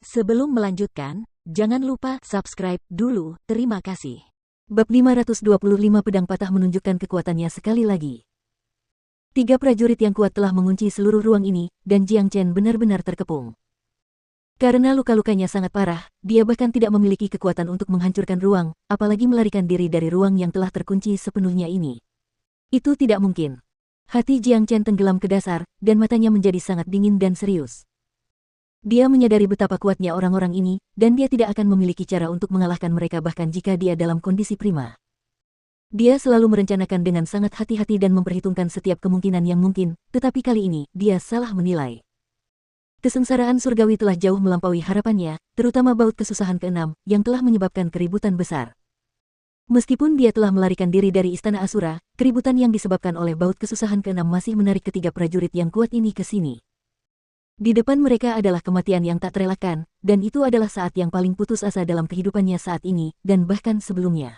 Sebelum melanjutkan, jangan lupa subscribe dulu, terima kasih. Bab 525 Pedang Patah menunjukkan kekuatannya sekali lagi. 3 prajurit yang kuat telah mengunci seluruh ruang ini, dan Jiang Chen benar-benar terkepung. Karena luka-lukanya sangat parah, dia bahkan tidak memiliki kekuatan untuk menghancurkan ruang, apalagi melarikan diri dari ruang yang telah terkunci sepenuhnya ini. Itu tidak mungkin. Hati Jiang Chen tenggelam ke dasar, dan matanya menjadi sangat dingin dan serius. Dia menyadari betapa kuatnya orang-orang ini, dan dia tidak akan memiliki cara untuk mengalahkan mereka bahkan jika dia dalam kondisi prima. Dia selalu merencanakan dengan sangat hati-hati dan memperhitungkan setiap kemungkinan yang mungkin, tetapi kali ini, dia salah menilai. Kesengsaraan surgawi telah jauh melampaui harapannya, terutama baut kesusahan ke-6, yang telah menyebabkan keributan besar. Meskipun dia telah melarikan diri dari Istana Asura, keributan yang disebabkan oleh baut kesusahan ke-6 masih menarik ketiga prajurit yang kuat ini ke sini. Di depan mereka adalah kematian yang tak terelakkan, dan itu adalah saat yang paling putus asa dalam kehidupannya saat ini, dan bahkan sebelumnya.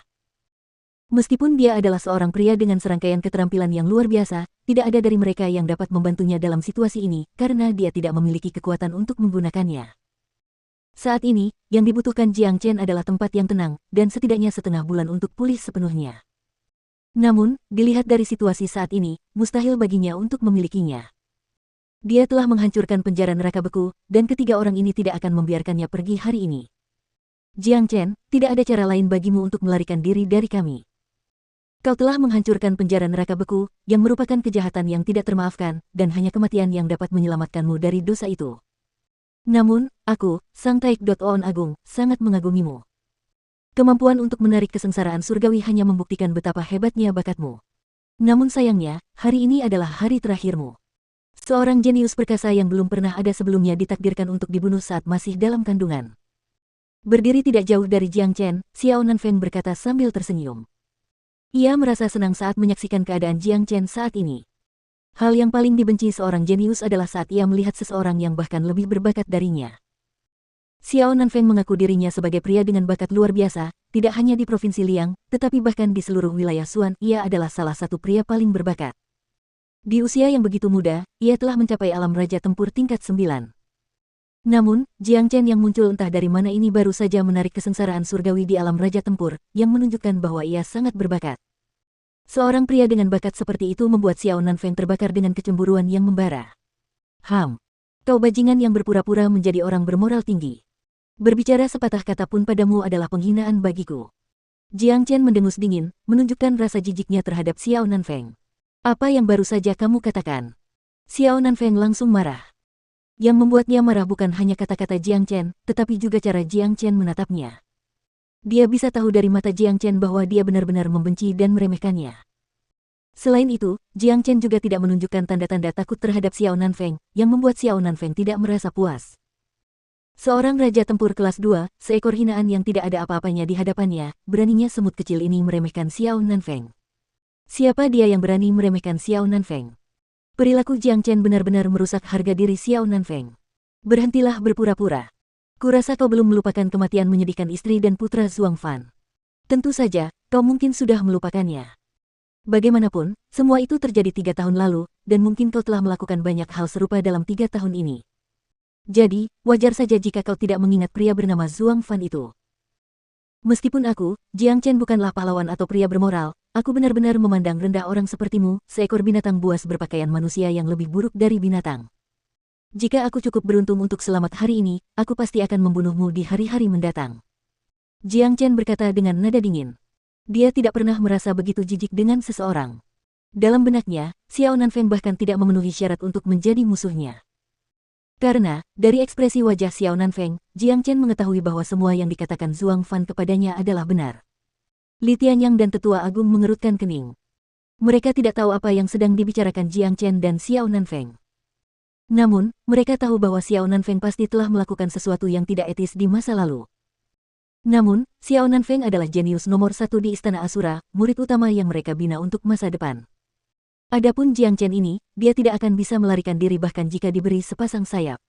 Meskipun dia adalah seorang pria dengan serangkaian keterampilan yang luar biasa, tidak ada dari mereka yang dapat membantunya dalam situasi ini, karena dia tidak memiliki kekuatan untuk menggunakannya. Saat ini, yang dibutuhkan Jiang Chen adalah tempat yang tenang, dan setidaknya setengah bulan untuk pulih sepenuhnya. Namun, dilihat dari situasi saat ini, mustahil baginya untuk memilikinya. Dia telah menghancurkan penjara neraka beku, dan ketiga orang ini tidak akan membiarkannya pergi hari ini. Jiang Chen, tidak ada cara lain bagimu untuk melarikan diri dari kami. Kau telah menghancurkan penjara neraka beku, yang merupakan kejahatan yang tidak termaafkan, dan hanya kematian yang dapat menyelamatkanmu dari dosa itu. Namun, aku, Sang Taik On Agung, sangat mengagumimu. Kemampuan untuk menarik kesengsaraan surgawi hanya membuktikan betapa hebatnya bakatmu. Namun sayangnya, hari ini adalah hari terakhirmu. Seorang jenius perkasa yang belum pernah ada sebelumnya ditakdirkan untuk dibunuh saat masih dalam kandungan. Berdiri tidak jauh dari Jiang Chen, Xiao Nanfeng berkata sambil tersenyum. Ia merasa senang saat menyaksikan keadaan Jiang Chen saat ini. Hal yang paling dibenci seorang jenius adalah saat ia melihat seseorang yang bahkan lebih berbakat darinya. Xiao Nanfeng mengaku dirinya sebagai pria dengan bakat luar biasa, tidak hanya di Provinsi Liang, tetapi bahkan di seluruh wilayah Xuan, ia adalah salah satu pria paling berbakat. Di usia yang begitu muda, ia telah mencapai alam raja tempur tingkat 9. Namun, Jiang Chen yang muncul entah dari mana ini baru saja menarik kesengsaraan surgawi di alam raja tempur, yang menunjukkan bahwa ia sangat berbakat. Seorang pria dengan bakat seperti itu membuat Xiao Nanfeng terbakar dengan kecemburuan yang membara. Kau bajingan yang berpura-pura menjadi orang bermoral tinggi. Berbicara sepatah kata pun padamu adalah penghinaan bagiku. Jiang Chen mendengus dingin, menunjukkan rasa jijiknya terhadap Xiao Nanfeng. Apa yang baru saja kamu katakan? Xiao Nanfeng langsung marah. Yang membuatnya marah bukan hanya kata-kata Jiang Chen, tetapi juga cara Jiang Chen menatapnya. Dia bisa tahu dari mata Jiang Chen bahwa dia benar-benar membenci dan meremehkannya. Selain itu, Jiang Chen juga tidak menunjukkan tanda-tanda takut terhadap Xiao Nanfeng, yang membuat Xiao Nanfeng tidak merasa puas. Seorang raja tempur kelas 2, seekor hinaan yang tidak ada apa-apanya di hadapannya, beraninya semut kecil ini meremehkan Xiao Nanfeng. Siapa dia yang berani meremehkan Xiao Nanfeng? Perilaku Jiang Chen benar-benar merusak harga diri Xiao Nanfeng. Berhentilah berpura-pura. Kurasa kau belum melupakan kematian menyedihkan istri dan putra Zhuang Fan. Tentu saja, kau mungkin sudah melupakannya. Bagaimanapun, semua itu terjadi 3 tahun lalu, dan mungkin kau telah melakukan banyak hal serupa dalam 3 tahun ini. Jadi, wajar saja jika kau tidak mengingat pria bernama Zhuang Fan itu. Meskipun aku, Jiang Chen bukanlah pahlawan atau pria bermoral, aku benar-benar memandang rendah orang sepertimu, seekor binatang buas berpakaian manusia yang lebih buruk dari binatang. Jika aku cukup beruntung untuk selamat hari ini, aku pasti akan membunuhmu di hari-hari mendatang. Jiang Chen berkata dengan nada dingin. Dia tidak pernah merasa begitu jijik dengan seseorang. Dalam benaknya, Xiao Nanfeng bahkan tidak memenuhi syarat untuk menjadi musuhnya. Karena, dari ekspresi wajah Xiao Nanfeng, Jiang Chen mengetahui bahwa semua yang dikatakan Zhuang Fan kepadanya adalah benar. Li Tianyang dan Tetua Agung mengerutkan kening. Mereka tidak tahu apa yang sedang dibicarakan Jiang Chen dan Xiao Nanfeng. Namun, mereka tahu bahwa Xiao Nanfeng pasti telah melakukan sesuatu yang tidak etis di masa lalu. Namun, Xiao Nanfeng adalah jenius nomor 1 di Istana Asura, murid utama yang mereka bina untuk masa depan. Adapun Jiang Chen ini, dia tidak akan bisa melarikan diri bahkan jika diberi sepasang sayap.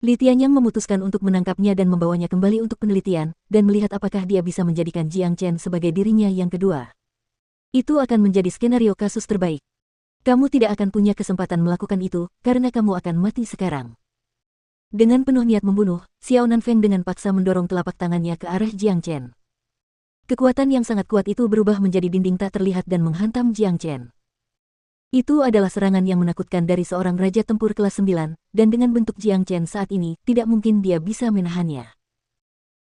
Li Tianyang memutuskan untuk menangkapnya dan membawanya kembali untuk penelitian, dan melihat apakah dia bisa menjadikan Jiang Chen sebagai dirinya yang kedua. Itu akan menjadi skenario kasus terbaik. Kamu tidak akan punya kesempatan melakukan itu, karena kamu akan mati sekarang. Dengan penuh niat membunuh, Xiao Nanfeng dengan paksa mendorong telapak tangannya ke arah Jiang Chen. Kekuatan yang sangat kuat itu berubah menjadi dinding tak terlihat dan menghantam Jiang Chen. Itu adalah serangan yang menakutkan dari seorang raja tempur kelas 9, dan dengan bentuk Jiang Chen saat ini, tidak mungkin dia bisa menahannya.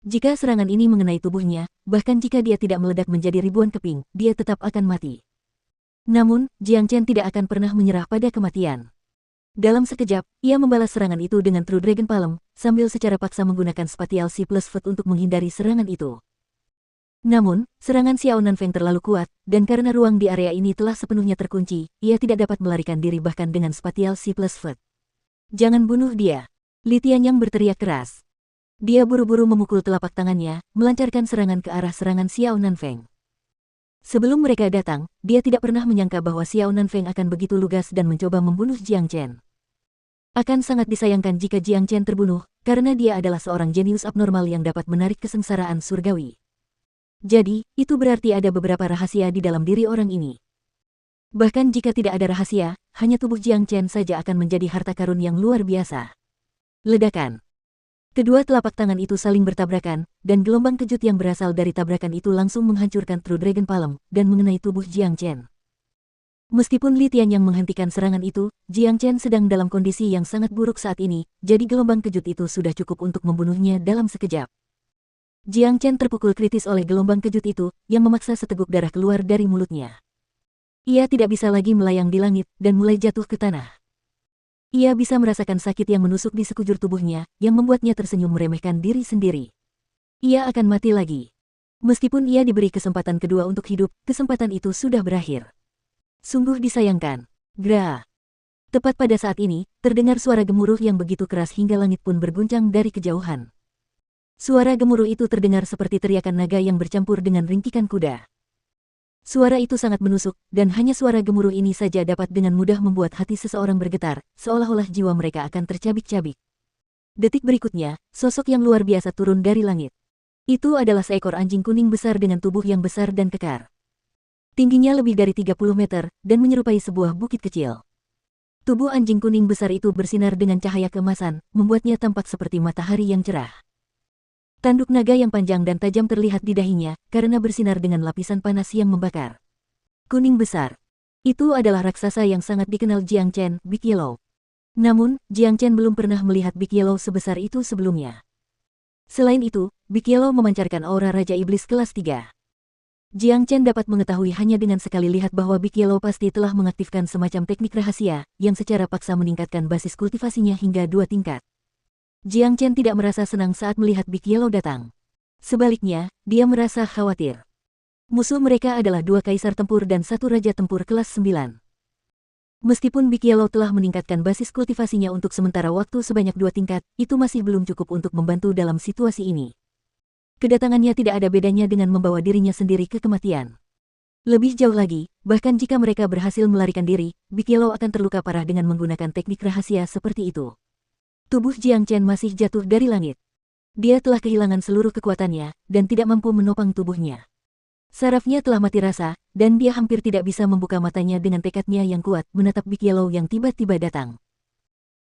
Jika serangan ini mengenai tubuhnya, bahkan jika dia tidak meledak menjadi ribuan keping, dia tetap akan mati. Namun, Jiang Chen tidak akan pernah menyerah pada kematian. Dalam sekejap, ia membalas serangan itu dengan True Dragon Palm, sambil secara paksa menggunakan Spatial C+ Foot untuk menghindari serangan itu. Namun, serangan Xiao Nanfeng terlalu kuat, dan karena ruang di area ini telah sepenuhnya terkunci, ia tidak dapat melarikan diri bahkan dengan Spatial C+ Foot. Jangan bunuh dia. Li Tianyang berteriak keras. Dia buru-buru memukul telapak tangannya, melancarkan serangan ke arah serangan Xiao Nanfeng. Sebelum mereka datang, dia tidak pernah menyangka bahwa Xiao Nanfeng akan begitu lugas dan mencoba membunuh Jiang Chen. Akan sangat disayangkan jika Jiang Chen terbunuh, karena dia adalah seorang jenius abnormal yang dapat menarik kesengsaraan surgawi. Jadi, itu berarti ada beberapa rahasia di dalam diri orang ini. Bahkan jika tidak ada rahasia, hanya tubuh Jiang Chen saja akan menjadi harta karun yang luar biasa. Ledakan. Kedua telapak tangan itu saling bertabrakan, dan gelombang kejut yang berasal dari tabrakan itu langsung menghancurkan True Dragon Palm, dan mengenai tubuh Jiang Chen. Meskipun Li Tianyang menghentikan serangan itu, Jiang Chen sedang dalam kondisi yang sangat buruk saat ini, jadi gelombang kejut itu sudah cukup untuk membunuhnya dalam sekejap. Jiang Chen terpukul kritis oleh gelombang kejut itu, yang memaksa seteguk darah keluar dari mulutnya. Ia tidak bisa lagi melayang di langit, dan mulai jatuh ke tanah. Ia bisa merasakan sakit yang menusuk di sekujur tubuhnya, yang membuatnya tersenyum meremehkan diri sendiri. Ia akan mati lagi. Meskipun ia diberi kesempatan kedua untuk hidup, kesempatan itu sudah berakhir. Sungguh disayangkan. Gra. Tepat pada saat ini, terdengar suara gemuruh yang begitu keras hingga langit pun berguncang dari kejauhan. Suara gemuruh itu terdengar seperti teriakan naga yang bercampur dengan ringkikan kuda. Suara itu sangat menusuk, dan hanya suara gemuruh ini saja dapat dengan mudah membuat hati seseorang bergetar, seolah-olah jiwa mereka akan tercabik-cabik. Detik berikutnya, sosok yang luar biasa turun dari langit. Itu adalah seekor anjing kuning besar dengan tubuh yang besar dan kekar. Tingginya lebih dari 30 meter, dan menyerupai sebuah bukit kecil. Tubuh anjing kuning besar itu bersinar dengan cahaya keemasan, membuatnya tampak seperti matahari yang cerah. Tanduk naga yang panjang dan tajam terlihat di dahinya, karena bersinar dengan lapisan panas yang membakar. Kuning besar. Itu adalah raksasa yang sangat dikenal Jiang Chen, Big Yellow. Namun, Jiang Chen belum pernah melihat Big Yellow sebesar itu sebelumnya. Selain itu, Big Yellow memancarkan aura Raja Iblis kelas 3. Jiang Chen dapat mengetahui hanya dengan sekali lihat bahwa Big Yellow pasti telah mengaktifkan semacam teknik rahasia, yang secara paksa meningkatkan basis kultivasinya hingga 2 tingkat. Jiang Chen tidak merasa senang saat melihat Big Yellow datang. Sebaliknya, dia merasa khawatir. Musuh mereka adalah 2 kaisar tempur dan 1 raja tempur kelas 9. Meskipun Big Yellow telah meningkatkan basis kultivasinya untuk sementara waktu sebanyak 2 tingkat, itu masih belum cukup untuk membantu dalam situasi ini. Kedatangannya tidak ada bedanya dengan membawa dirinya sendiri ke kematian. Lebih jauh lagi, bahkan jika mereka berhasil melarikan diri, Big Yellow akan terluka parah dengan menggunakan teknik rahasia seperti itu. Tubuh Jiang Chen masih jatuh dari langit. Dia telah kehilangan seluruh kekuatannya, dan tidak mampu menopang tubuhnya. Sarafnya telah mati rasa, dan dia hampir tidak bisa membuka matanya dengan tekadnya yang kuat menatap Big Yellow yang tiba-tiba datang.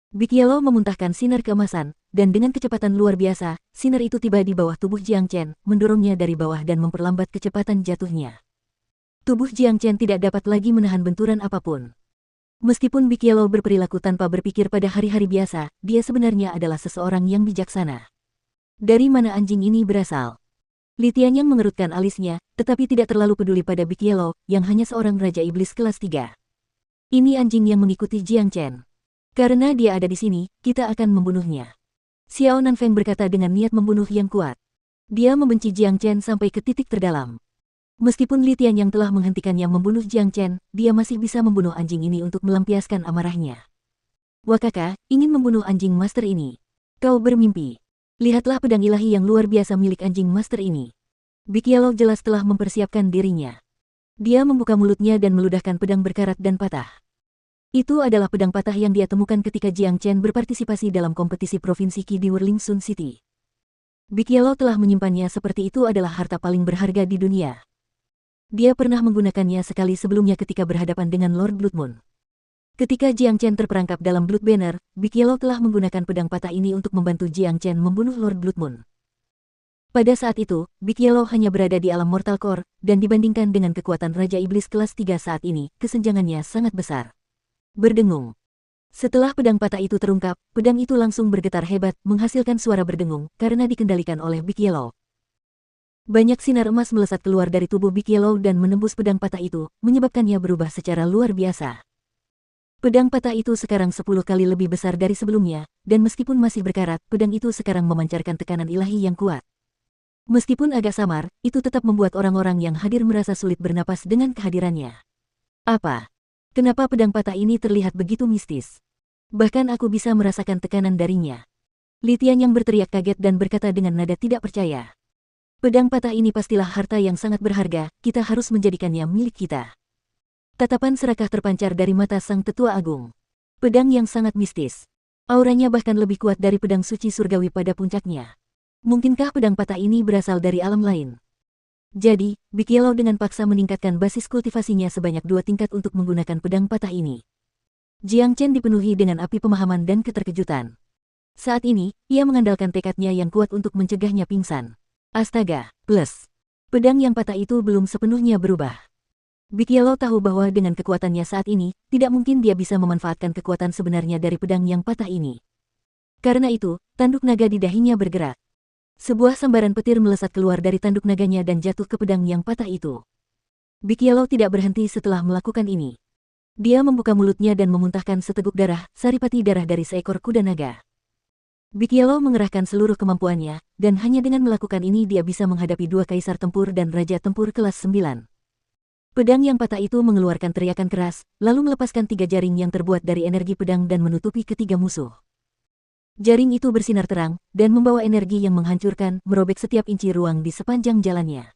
Big Yellow memuntahkan sinar keemasan, dan dengan kecepatan luar biasa, sinar itu tiba di bawah tubuh Jiang Chen, mendorongnya dari bawah dan memperlambat kecepatan jatuhnya. Tubuh Jiang Chen tidak dapat lagi menahan benturan apapun. Meskipun Big Yellow berperilaku tanpa berpikir pada hari-hari biasa, dia sebenarnya adalah seseorang yang bijaksana. Dari mana anjing ini berasal? Li Tianyang mengerutkan alisnya, tetapi tidak terlalu peduli pada Big Yellow, yang hanya seorang Raja Iblis kelas 3. Ini anjing yang mengikuti Jiang Chen. Karena dia ada di sini, kita akan membunuhnya. Xiao Nanfeng berkata dengan niat membunuh yang kuat. Dia membenci Jiang Chen sampai ke titik terdalam. Meskipun Li Tianyang telah menghentikannya membunuh Jiang Chen, dia masih bisa membunuh anjing ini untuk melampiaskan amarahnya. Wakaka, ingin membunuh anjing master ini. Kau bermimpi. Lihatlah pedang ilahi yang luar biasa milik anjing master ini. Big Yellow jelas telah mempersiapkan dirinya. Dia membuka mulutnya dan meludahkan pedang berkarat dan patah. Itu adalah pedang patah yang dia temukan ketika Jiang Chen berpartisipasi dalam kompetisi provinsi Qi di Whirling Sun City. Big Yellow telah menyimpannya seperti itu adalah harta paling berharga di dunia. Dia pernah menggunakannya sekali sebelumnya ketika berhadapan dengan Lord Blood Moon. Ketika Jiang Chen terperangkap dalam Blood Banner, Big Yellow telah menggunakan pedang patah ini untuk membantu Jiang Chen membunuh Lord Blood Moon. Pada saat itu, Big Yellow hanya berada di alam Mortal Core, dan dibandingkan dengan kekuatan Raja Iblis kelas 3 saat ini, kesenjangannya sangat besar. Berdengung. Setelah pedang patah itu terungkap, pedang itu langsung bergetar hebat, menghasilkan suara berdengung, karena dikendalikan oleh Big Yellow. Banyak sinar emas melesat keluar dari tubuh Big Yellow dan menembus pedang patah itu, menyebabkannya berubah secara luar biasa. Pedang patah itu sekarang 10 kali lebih besar dari sebelumnya, dan meskipun masih berkarat, pedang itu sekarang memancarkan tekanan ilahi yang kuat. Meskipun agak samar, itu tetap membuat orang-orang yang hadir merasa sulit bernapas dengan kehadirannya. Apa? Kenapa pedang patah ini terlihat begitu mistis? Bahkan aku bisa merasakan tekanan darinya. Li Tianyang berteriak kaget dan berkata dengan nada tidak percaya. Pedang patah ini pastilah harta yang sangat berharga, kita harus menjadikannya milik kita. Tatapan serakah terpancar dari mata sang tetua agung. Pedang yang sangat mistis. Auranya bahkan lebih kuat dari pedang suci surgawi pada puncaknya. Mungkinkah pedang patah ini berasal dari alam lain? Jadi, Big Yellow dengan paksa meningkatkan basis kultivasinya sebanyak 2 tingkat untuk menggunakan pedang patah ini. Jiang Chen dipenuhi dengan api pemahaman dan keterkejutan. Saat ini, ia mengandalkan tekadnya yang kuat untuk mencegahnya pingsan. Astaga, plus. Pedang yang patah itu belum sepenuhnya berubah. Big Yellow tahu bahwa dengan kekuatannya saat ini, tidak mungkin dia bisa memanfaatkan kekuatan sebenarnya dari pedang yang patah ini. Karena itu, tanduk naga di dahinya bergerak. Sebuah sambaran petir melesat keluar dari tanduk naganya dan jatuh ke pedang yang patah itu. Big Yellow tidak berhenti setelah melakukan ini. Dia membuka mulutnya dan memuntahkan seteguk darah, saripati darah dari seekor kuda naga. Big Yellow mengerahkan seluruh kemampuannya, dan hanya dengan melakukan ini dia bisa menghadapi 2 kaisar tempur dan raja tempur kelas 9. Pedang yang patah itu mengeluarkan teriakan keras, lalu melepaskan 3 jaring yang terbuat dari energi pedang dan menutupi ketiga musuh. Jaring itu bersinar terang, dan membawa energi yang menghancurkan, merobek setiap inci ruang di sepanjang jalannya.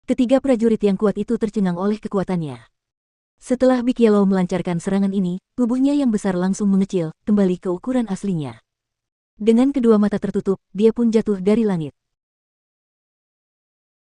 Ketiga prajurit yang kuat itu tercengang oleh kekuatannya. Setelah Big Yellow melancarkan serangan ini, tubuhnya yang besar langsung mengecil, kembali ke ukuran aslinya. Dengan kedua mata tertutup, dia pun jatuh dari langit.